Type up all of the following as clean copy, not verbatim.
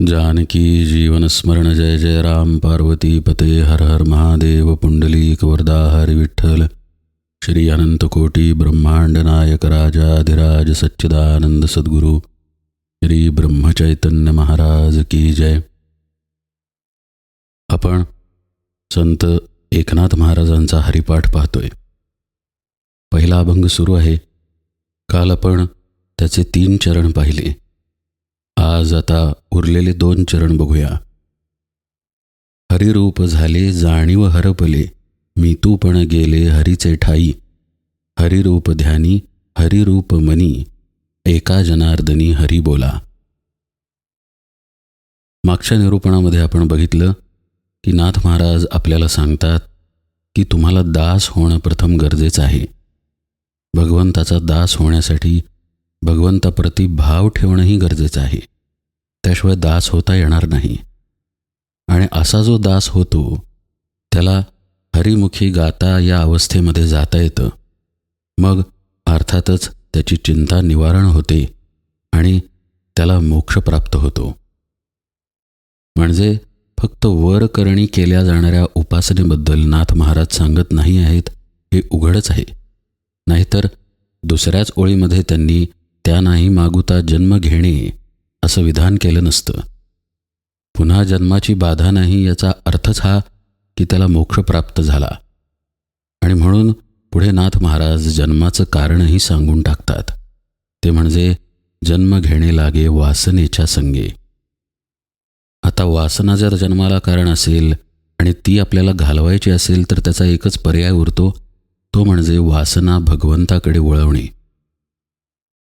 जानकी जीवन स्मरण जय जय राम पार्वती पते हर हर महादेव पुंडलीक वरदा हरि विठ्ठल श्री अनंत कोटी ब्रह्मांड नायक राजाधिराज सच्चिदानंद सद्गुरु श्री ब्रह्मचैतन्य महाराज की जय. आपण संत एकनाथ महाराजांचा हरिपाठ पाहतोय. पहिला अभंग सुरू आहे. काल आपण त्याचे 3 चरण पाहिले. आज आता उरलेले 2 चरण बघूया. हरिरूप झाले जाणीव हरपले, मी तू पण गेले हरीचे ठाई. हरिरूप ध्यानी हरिरूप मनी, एका जनार्दनी हरी बोला. मागच्या निरूपणामध्ये आपण बघितलं की नाथ महाराज आपल्याला सांगतात की तुम्हाला दास होणं प्रथम गरजेचं आहे. भगवंताचा दास होण्यासाठी भगवंताप्रती भाव ठेवणंही गरजेचं आहे. त्याशिवाय दास होता येणार नाही. आणि असा जो दास होतो त्याला हरिमुखी गाता या अवस्थेमध्ये जाता येतं. मग अर्थातच त्याची चिंता निवारण होते आणि त्याला मोक्ष प्राप्त होतो. म्हणजे फक्त वर करणी केल्या जाणाऱ्या उपासनेबद्दल नाथ महाराज सांगत नाही आहेत हे उघडच आहे. नाहीतर दुसऱ्याच ओळीमध्ये त्यांनी त्या नाही मागुता जन्म घेणे असं विधान केलं नसतं. पुन्हा जन्माची बाधा नाही याचा अर्थच हा की त्याला मोक्ष प्राप्त झाला. आणि म्हणून पुढे नाथ महाराज जन्माचं कारणही सांगून टाकतात. ते म्हणजे जन्म घेणे लागे वासनेच्या संगे. आता वासना जर जन्माला कारण असेल आणि ती आपल्याला घालवायची असेल तर त्याचा एकच पर्याय उरतो, तो म्हणजे वासना भगवंताकडे वळवणे.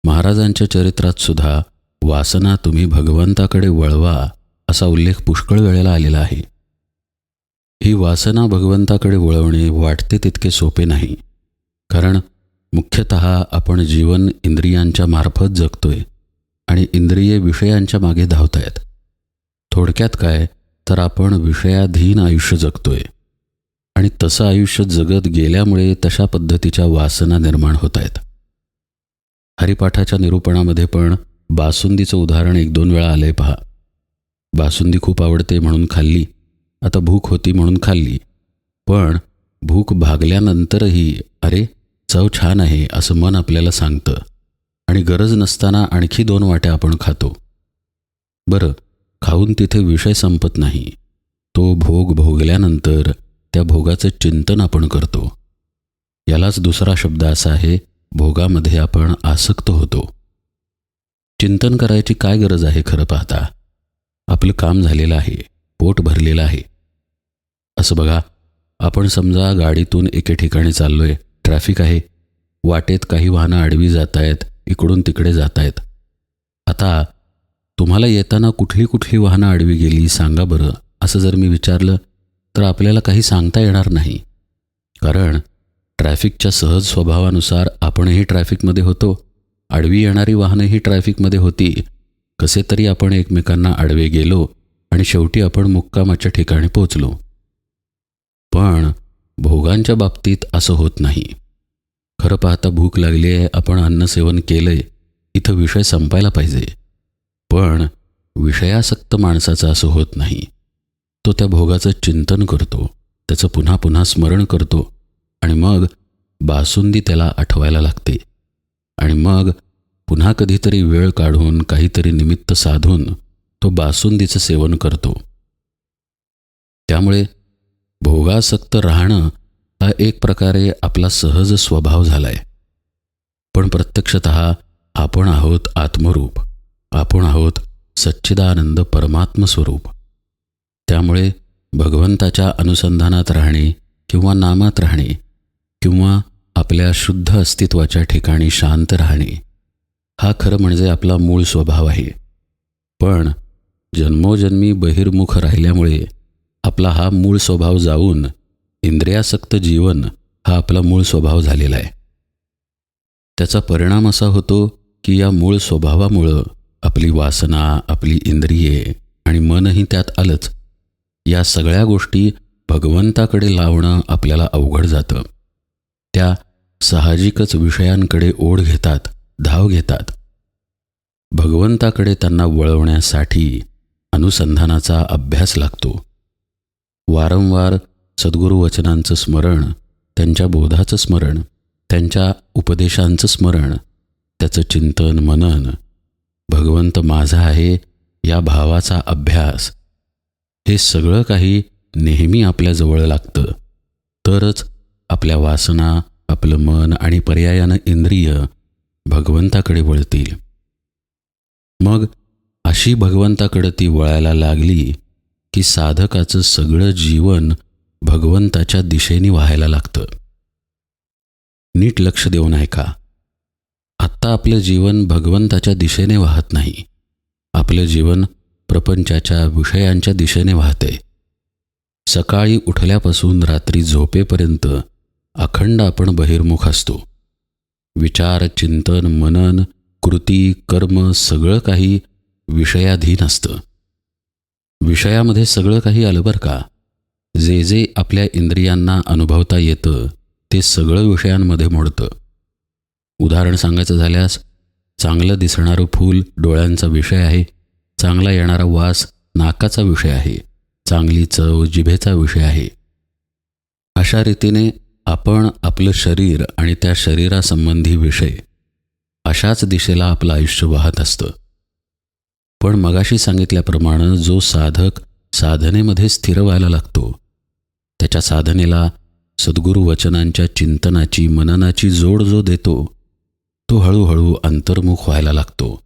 महाराजांच्या चरित्रात सुद्धा वासना तुम्ही भगवंताकडे वळवा असा उल्लेख पुष्कळ वेळेला आलेला आहे. ही वासना भगवंताकडे वळवणे वाटते तितके सोपे नाही. कारण मुख्यतः आपण जीवन इंद्रियांच्या मार्फत जगतोय आणि इंद्रिये विषयांच्या मागे धावतायत. थोडक्यात काय तर आपण विषयाधीन आयुष्य जगतोय आणि तसं आयुष्य जगत गेल्यामुळे तशा पद्धतीच्या वासना निर्माण होत आहेत. हरिपाठाच्या निरूपणामध्ये पण बासुंदीचं उदाहरण 1-2 वेळा आलंय पहा. बासुंदी खूप आवडते म्हणून खाल्ली. आता भूक होती म्हणून खाल्ली. पण भूक भागल्यानंतरही अरे चव छान आहे असं मन आपल्याला सांगतं आणि गरज नसताना आणखी 2 वाट्या आपण खातो. बरं, खाऊन तिथे विषय संपत नाही. तो भोग भोगल्यानंतर त्या भोगाचं चिंतन आपण करतो. यालाच दुसरा शब्द असा आहे, भोगामध्ये आपण आसक्त होतो. चिंतन करायची काय गरज आहे खरं पाहता? आपलं काम झालेलं आहे, पोट भरलेलं आहे. असं बघा, आपण समजा गाडीतून एके ठिकाणी चाललोय, ट्रॅफिक आहे, वाटेत काही वाहनं आडवी जात आहेत, इकडून तिकडे जात आहेत. आता तुम्हाला येताना कुठली कुठली वाहनं आडवी गेली सांगा बरं, असं जर मी विचारलं तर आपल्याला काही सांगता येणार नाही. कारण ट्रॅफिकच्या सहज स्वभावानुसार आपणही ट्रॅफिकमध्ये होतो, आडवी येणारी वाहनंही ट्रॅफिकमध्ये होती. कसे तरी आपण एकमेकांना आडवे गेलो आणि शेवटी आपण मुक्कामाच्या ठिकाणी पोचलो. पण भोगांच्या बाबतीत असं होत नाही. खरं पाहता भूक लागली आहे, आपण अन्नसेवन केलंय, इथं विषय संपायला पाहिजे. पण विषयासक्त माणसाचं असं होत नाही. तो त्या भोगाचं चिंतन करतो, त्याचं पुन्हा पुन्हा स्मरण करतो आणि मग बासुंदी त्याला आठवायला लागते. आणि मग पुन्हा कधीतरी वेळ काढून काहीतरी निमित्त साधून तो बासुंदीचं सेवन करतो. त्यामुळे भोगासक्त राहणं हा एक प्रकारे आपला सहज स्वभाव झालाय. पण प्रत्यक्षतः आपण आहोत आत्मरूप, आपण आहोत सच्चिदानंद परमात्मस्वरूप. त्यामुळे भगवंताच्या अनुसंधानात राहणे किंवा नामात राहणे किंवा आपल्या शुद्ध अस्तित्वाच्या ठिकाणी शांत राहणे हा खरं म्हणजे आपला मूळ स्वभाव आहे. पण जन्मोजन्मी बहिर्मुख राहिल्यामुळे आपला हा मूळ स्वभाव जाऊन इंद्रियासक्त जीवन हा आपला मूळ स्वभाव झालेला आहे. त्याचा परिणाम असा होतो की या मूळ स्वभावामुळं आपली वासना, आपली इंद्रिये आणि मनही त्यात आलंच, या सगळ्या गोष्टी भगवंताकडे लावणं आपल्याला अवघड जातं. त्या साहजिकच विषयांकडे ओढ घेतात, धाव घेतात. भगवंताकडे त्यांना वळवण्यासाठी अनुसंधानाचा अभ्यास लागतो. वारंवार सद्गुरुवचनांचं स्मरण, त्यांच्या बोधाचं स्मरण, त्यांच्या उपदेशांचं स्मरण, त्याचं चिंतन मनन, भगवंत माझा आहे या भावाचा अभ्यास, हे सगळं काही नेहमी आपल्याजवळ लागतं. तरच आपल्या वासना, आपलं मन आणि पर्यायानं इंद्रिय भगवंताकडे वळतील. मग अशी भगवंताकडे ती वळायला लागली की साधकाचं सगळं जीवन भगवंताच्या दिशेने व्हायला लागतं. नीट लक्ष देऊन ऐका. आत्ता आपलं जीवन भगवंताच्या दिशेने वाहत नाही. आपलं जीवन प्रपंचाच्या विषयांच्या दिशेने वाहते. सकाळी उठल्यापासून रात्री झोपेपर्यंत अखंड आपण बहिर्मुख असतो. विचार, चिंतन, मनन, कृती, कर्म सगळं काही विषयाधीन असतं. विषयामध्ये सगळं काही आलं बरं का. जे जे आपल्या इंद्रियांना अनुभवता येतं ते सगळं विषयांमध्ये मोडतं. उदाहरण सांगायचं झाल्यास, चांगलं दिसणारं फूल डोळ्यांचा विषय आहे, चांगला येणारा वास नाकाचा विषय आहे, चांगली चव जिभेचा विषय आहे. अशा रीतीने आपण आपलं शरीर आणि त्या शरीरासंबंधी विषय अशाच दिशेला आपलं आयुष्य वाहत असतं. पण मगाशी सांगितल्याप्रमाणे जो साधक साधनेमध्ये स्थिर व्हायला लागतो, त्याच्या साधनेला सद्गुरू वचनांच्या चिंतनाची मननाची जोड जो देतो, तो हळूहळू अंतर्मुख व्हायला लागतो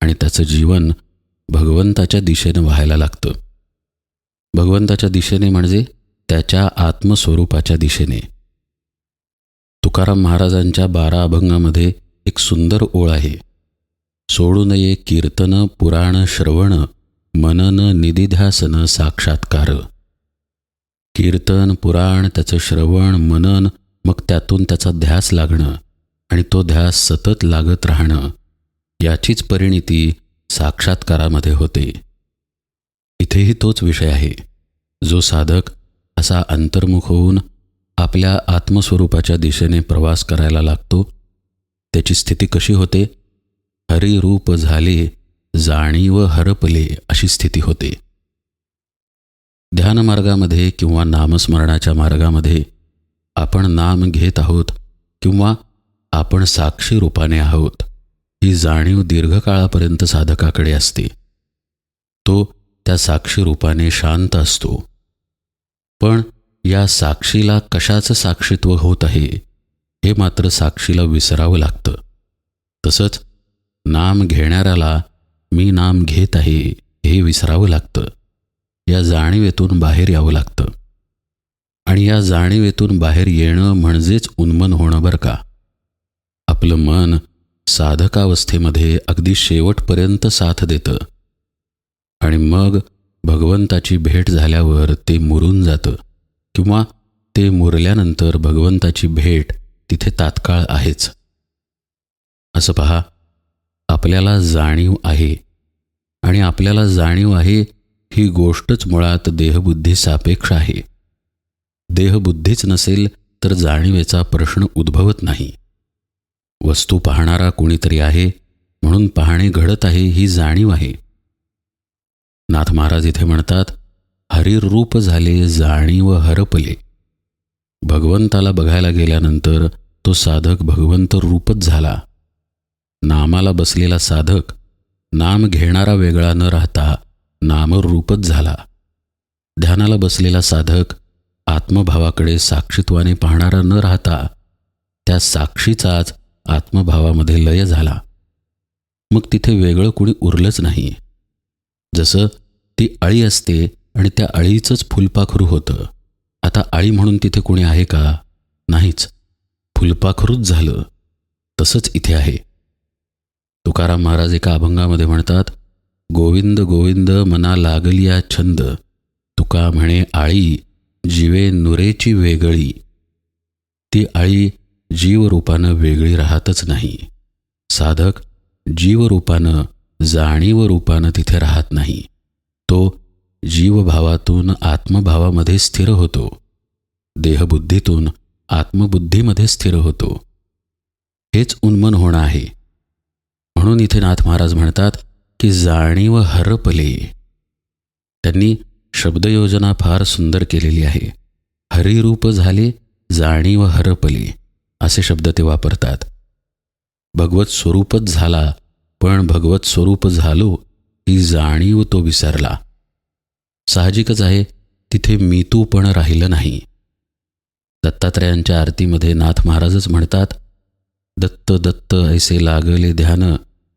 आणि त्याचं जीवन भगवंताच्या दिशेने व्हायला लागतं. भगवंताच्या दिशेने म्हणजे त्याच्या आत्मस्वरूपाच्या दिशेने. तुकाराम महाराजांच्या 12 अभंगामध्ये एक सुंदर ओळ आहे. सोडू नये कीर्तन पुराण श्रवण, मनन निदिध्यासन साक्षात्कार. कीर्तन, पुराण, त्याचं श्रवण, मनन, मग त्यातून त्याचा ध्यास लागणं आणि तो ध्यास सतत लागत राहणं, याचीच परिणिती साक्षात्कारामध्ये होते. इथेही तोच विषय आहे. जो साधक असा अंतर्मुख होऊन आपल्या आत्मस्वरूपाच्या दिशेने प्रवास करायला लागतो, त्याची स्थिती कशी होते? हरिरूप झाले जाणीव हरपले अशी स्थिती होते. ध्यानमार्गामध्ये किंवा नामस्मरणाच्या मार्गामध्ये आपण नाम घेत आहोत किंवा आपण साक्षी रूपाने आहोत, ही जाणीव दीर्घकाळापर्यंत साधकाकडे असते. तो त्या साक्षी रूपाने शांत असतो. पण या साक्षीला कशाचं साक्षीत्व होत आहे हे मात्र साक्षीला विसरावं लागतं. तसंच नाम घेणाऱ्याला मी नाम घेत आहे हे विसरावं लागतं. या जाणीवेतून बाहेर यावं लागतं. आणि या जाणीवेतून बाहेर येणं म्हणजेच उन्मन होणं बरं का. आपलं मन साधकावस्थेमध्ये अगदी शेवटपर्यंत साथ देतं आणि मग भगवंताची भेट झाल्यावर ते मुरून जातं किंवा ते मुरल्यानंतर भगवंताची भेट तिथे तात्काळ आहेच. असं पहा, आपल्याला जाणीव आहे आणि आपल्याला जाणीव आहे ही गोष्टच मुळात देहबुद्धी सापेक्ष आहे. देहबुद्धीच नसेल तर जाणीवेचा प्रश्न उद्भवत नाही. वस्तू पाहणारा कोणीतरी आहे म्हणून पाहणे घडत आहे ही जाणीव आहे. नाथ महाराज इथे म्हणतात, हरिरूप झाले जाणीव हरपले. भगवंताला बघायला गेल्यानंतर तो साधक भगवंत रूपच झाला. नामाला बसलेला साधक नाम घेणारा वेगळा न राहता नामरूपच झाला. ध्यानाला बसलेला साधक आत्मभावाकडे साक्षीत्वाने पाहणारा न राहता त्या साक्षीचाच आत्मभावामध्ये लय झाला. मग तिथे वेगळं कुणी उरलंच नाही. जसं ती अळी असते आणि त्या अळीचंच फुलपाखरू होतं. आता अळी म्हणून तिथे कोणी आहे का? नाहीच. फुलपाखरूच झालं. तसंच इथे आहे. तुकाराम महाराज एका अभंगामध्ये म्हणतात, गोविंद गोविंद मना लागलिया छंद, तुका म्हणे आळी जीवे नुरेची वेगळी. ती आळी जीवरूपानं वेगळी राहतच नाही. साधक जीवरूपानं जाणीवरूपानं तिथे राहत नाही. तो जीवभावातून आत्मभावामध्ये स्थिर होतो. देहबुद्धीतून आत्मबुद्धीमध्ये स्थिर होतो. हेच उन्मन होणं आहे. म्हणून इथे नाथ महाराज म्हणतात की जाणीव हरपले. त्यांनी शब्दयोजना फार सुंदर केलेली आहे. हरिरूप झाले जाणीव हरपली असे शब्द ते वापरतात. भगवत स्वरूपच झाला, पण भगवत स्वरूप झालो ही जाणीव तो विसरला. साहजिकच आहे, तिथे मीतूपण राहिलं नाही. दत्तात्रयांच्या आरतीमध्ये नाथ महाराजच म्हणतात, दत्त दत्त ऐसे लागले ध्यान,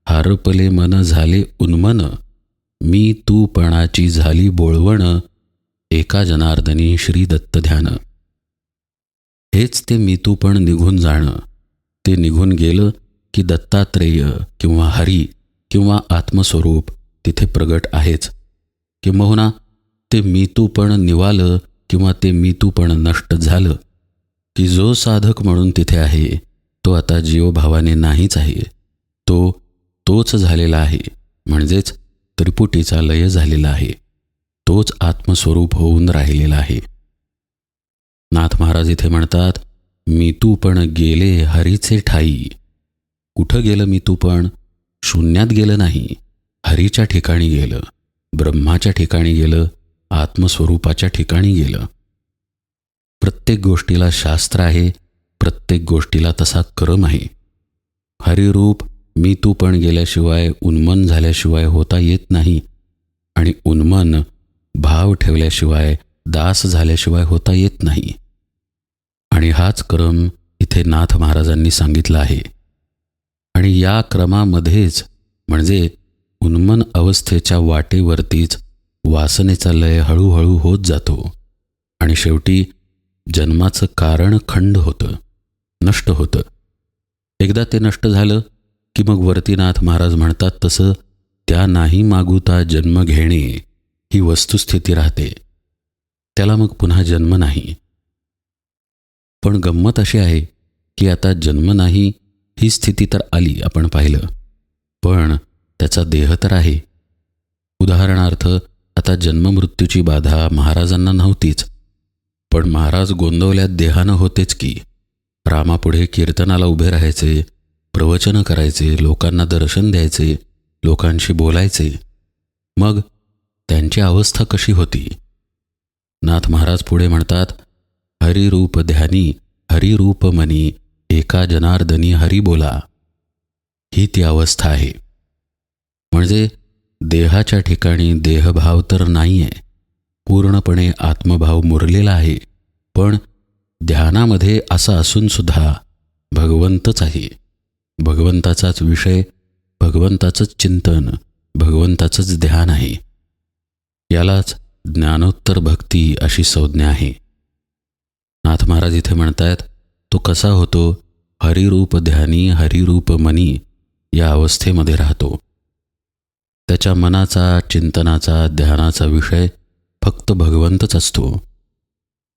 हारपले मन झाले उन्मन, मी तूपणाची झाली बोळवण, एका जनार्दनी श्री दत्त ध्यान. हेच ते मीतूपण निघून जाणं. ते निघून गेलं की दत्तात्रेय किंवा हरी किंवा आत्मस्वरूप तिथे प्रगट आहेच. किंबहुना ते मीतूपण निवालं किंवा ते मीतूपण नष्ट झालं की जो साधक म्हणून तिथे आहे तो आता जीवभावाने नाहीच आहे. तोच झालेला आहे, म्हणजेच त्रिपुटीचा लय झालेला आहे. तोच आत्मस्वरूप होऊन राहिलेला आहे. नाथ महाराज इथे म्हणतात, मीतूपण गेले हरीचे ठाई. कुठं गेलं मीतूपण? शून्यात गेलं नाही, हरीच्या ठिकाणी गेलं, ब्रह्माच्या ठिकाणी गेलं, आत्मस्वरूपाच्या ठिकाणी गेलं. प्रत्येक गोष्टीला शास्त्र आहे, प्रत्येक गोष्टीला तसा क्रम आहे. हरिरूप मीतूपण गेल्याशिवाय, उन्मन झाल्याशिवाय होता येत नाही, आणि उन्मन भाव ठेवल्याशिवाय, दास झाल्याशिवाय होता येत नाही. आणि हाच क्रम इथे नाथ महाराजांनी सांगितला आहे. आणि या क्रमामध्येच म्हणजे उन्मन अवस्थेच्या वाटेवरतीच वासनेचा लय हळूहळू होत जातो आणि शेवटी जन्माचं कारण खंड होतं, नष्ट होतं. एकदा ते नष्ट झालं की मग वरतीनाथ महाराज म्हणतात तसं त्या नाही मागुता जन्म घेणे ही वस्तुस्थिती राहते. त्याला मग पुन्हा जन्म नाही. पण गंमत अशी आहे की आता जन्म नाही ही स्थिती तर आली, आपण पाहिलं, पण त्याचा देह तर आहे. उदाहरणार्थ आता जन्ममृत्यूची बाधा महाराजांना नव्हतीच, पण महाराज गोंदवल्यात देहानं होतेच की. रामापुढे कीर्तनाला उभे राहायचे, प्रवचन करायचे, लोकांना दर्शन द्यायचे, लोकांशी बोलायचे. मग त्यांची अवस्था कशी होती? नाथ महाराज पुढे म्हणतात, हरिरूप ध्यानी हरिरूप मनी, एका जनार्दनी हरी बोला. ही ती अवस्था आहे. म्हणजे देहाच्या ठिकाणी देहभाव तर नाही आहे, पूर्णपणे आत्मभाव मुरलेला आहे, पण ध्यानामध्ये असं असूनसुद्धा भगवंतच आहे. भगवंताचाच विषय, भगवंताचंच चिंतन, भगवंताचंच ध्यान आहे. यालाच ज्ञानोत्तर भक्ती अशी संज्ञा आहे. नाथ महाराज इथे म्हणतायत, तो कसा होतो? हरिरूप ध्यानी हरिरूप मनी या अवस्थेमध्ये राहतो. त्याच्या मनाचा, चिंतनाचा, ध्यानाचा विषय फक्त भगवंतच असतो.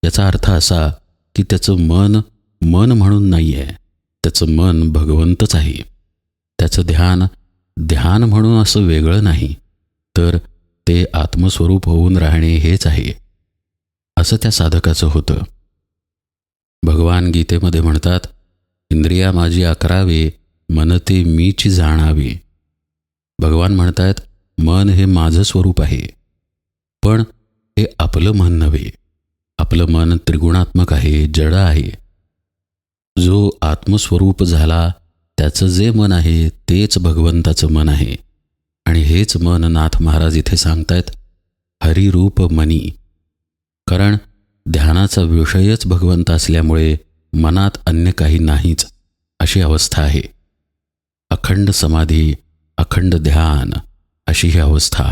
याचा अर्थ असा की त्याचं मन मन म्हणून नाही आहे, त्याचं मन भगवंतच आहे. त्याचं ध्यान ध्यान म्हणून असं वेगळं नाही, तर ते आत्मस्वरूप होऊन राहणे हेच आहे. असं त्या साधकाचं होतं. भगवान गीतेमध्ये म्हणतात, इंद्रिया माझी अकरावे, मन ते मीच जाणावे. भगवान म्हणतात, मन हे माझं स्वरूप आहे, पण हे आपलं मन नव्हे. आपलं मन त्रिगुणात्मक आहे, जड आहे. जो आत्मस्वरूप झाला त्याचं जे मन आहे तेच भगवंताचं मन आहे. आणि हेच मन नाथ महाराज इथे सांगतायत, हरिरूप मनी. कारण ध्यानाचा विषयच भगवंत असल्यामुळे मनात अन्य काही नाहीच, अशी अवस्था आहे. अखंड समाधी, अखंड ध्यान अशी ही अवस्था.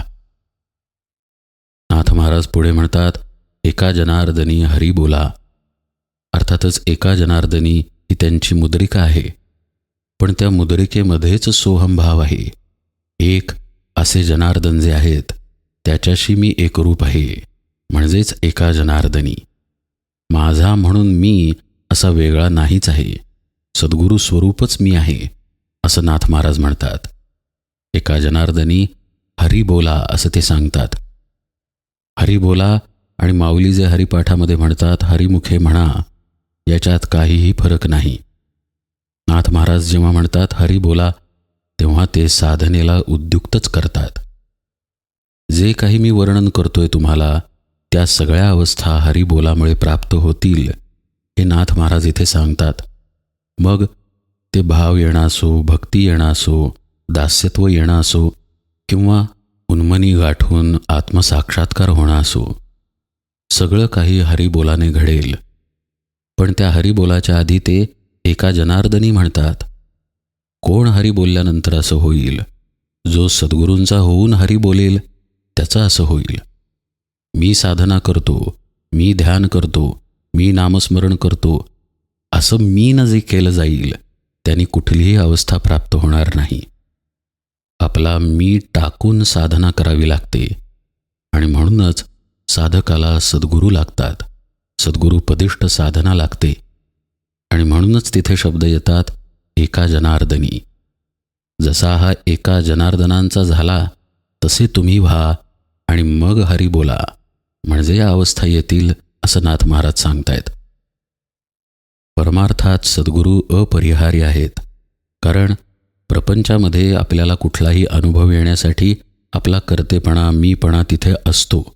नाथ महाराज पुढे म्हणतात, एका जनार्दनी हरी बोला. अर्थातच एका जनार्दनी ही त्यांची मुद्रिका आहे, पण त्या मुद्रिकेमध्येच सोहमभाव आहे. एक असे जनार्दन जे आहेत त्याच्याशी मी एकरूप आहे, म्हणजेच एका जनार्दनी. माझा म्हणून मी असा वेगळा नाहीच आहे, सद्गुरू स्वरूपच मी आहे, असं नाथ महाराज म्हणतात. एका जनार्दनी हरी बोला असं ते सांगतात. हरी बोला आणि माऊली जे हरिपाठामध्ये म्हणतात हरिमुखे म्हणा, याच्यात काहीही फरक नाही. नाथ महाराज जेव्हा म्हणतात हरी बोला, तेव्हा ते साधनेला उद्युक्तच करतात. जे काही मी वर्णन करतोय तुम्हाला, त्या सगळ्या अवस्था हरिबोलामुळे प्राप्त होतील, हे नाथ महाराज इथे सांगतात. मग ते भाव येणं असो, भक्ती येणं असो, दास्यत्व येणं असो, किंवा उन्मनी गाठून आत्मसाक्षात्कार होणं असो, सगळं काही हरिबोलाने घडेल. पण त्या हरिबोलाच्या आधी ते एका जनार्दनी म्हणतात. कोण हरी बोलल्यानंतर असं होईल? जो सद्गुरूंचा होऊन हरी बोलेल त्याचं असं होईल. मी साधना करतो, मी ध्यान करतो, मी नामस्मरण करतो, असं मीनं जे केलं जाईल त्यांनी कुठलीही अवस्था प्राप्त होणार नाही. आपला मी टाकून साधना करावी लागते. आणि म्हणूनच साधकाला सद्गुरू लागतात, सद्गुरूपदिष्ट साधना लागते. आणि म्हणूनच तिथे शब्द येतात एका जनार्दनी. जसा हा एका जनार्दनांचा झाला तसे तुम्ही व्हा आणि मग हरी बोला, म्हणजे या अवस्था येतील, असं नाथ महाराज सांगतायत. परमार्थात सद्गुरू अपरिहार्य आहेत. कारण प्रपंचामध्ये आपल्याला कुठलाही अनुभव येण्यासाठी आपला कर्तेपणा, मीपणा तिथे असतो.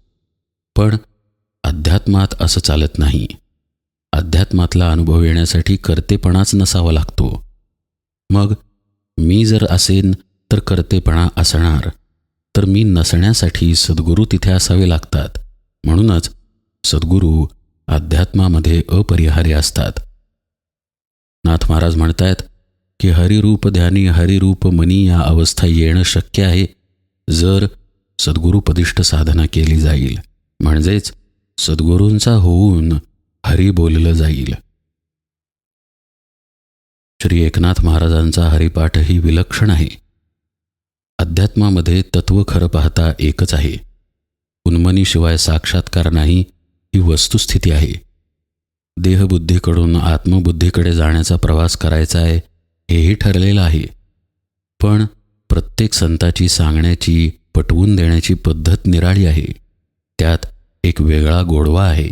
पण अध्यात्मात असं चालत नाही. अध्यात्मातला अनुभव येण्यासाठी कर्तेपणाच नसावा लागतो. मग मी जर असेन तर कर्तेपणा असणार, तर मी नसण्यासाठी सद्गुरू तिथे असावे लागतात. म्हणूनच सद्गुरू अध्यात्मामध्ये अपरिहार्य असतात. नाथ महाराज म्हणतायत की हरिरूप ध्यानी हरिरूप मनी या अवस्था येणं शक्य आहे जर सद्गुरूपदिष्ट साधना केली जाईल, म्हणजेच सद्गुरूंचा होऊन हरी बोललं जाईल. श्री एकनाथ महाराजांचा हरिपाठही विलक्षण आहे. अध्यात्मामध्ये तत्व खरं पाहता एकच आहे. उन्मनीशिवाय साक्षात्कार नाही, ही वस्तुस्थिती आहे. देहबुद्धीकडून आत्मबुद्धीकडे जाण्याचा प्रवास करायचा आहे, हेही ठरलेलं आहे. पण प्रत्येक संताची सांगण्याची, पटवून देण्याची पद्धत निराळी आहे. त्यात एक वेगळा गोडवा आहे.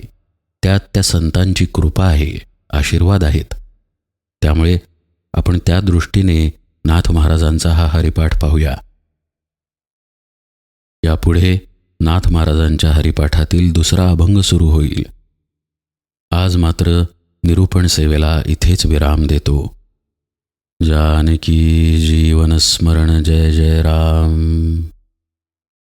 त्यात त्या संतांची कृपा आहे, आशीर्वाद आहेत. त्यामुळे आपण त्या दृष्टीने नाथ महाराजांचा हा हरिपाठ पाहूया. यापुढे नाथ महाराजांच्या हरिपाठातील दुसरा अभंग सुरू होईल. आज मात्र निरूपण सेवेला इथेच विराम देतो. जानकी जीवन स्मरण जय जय राम.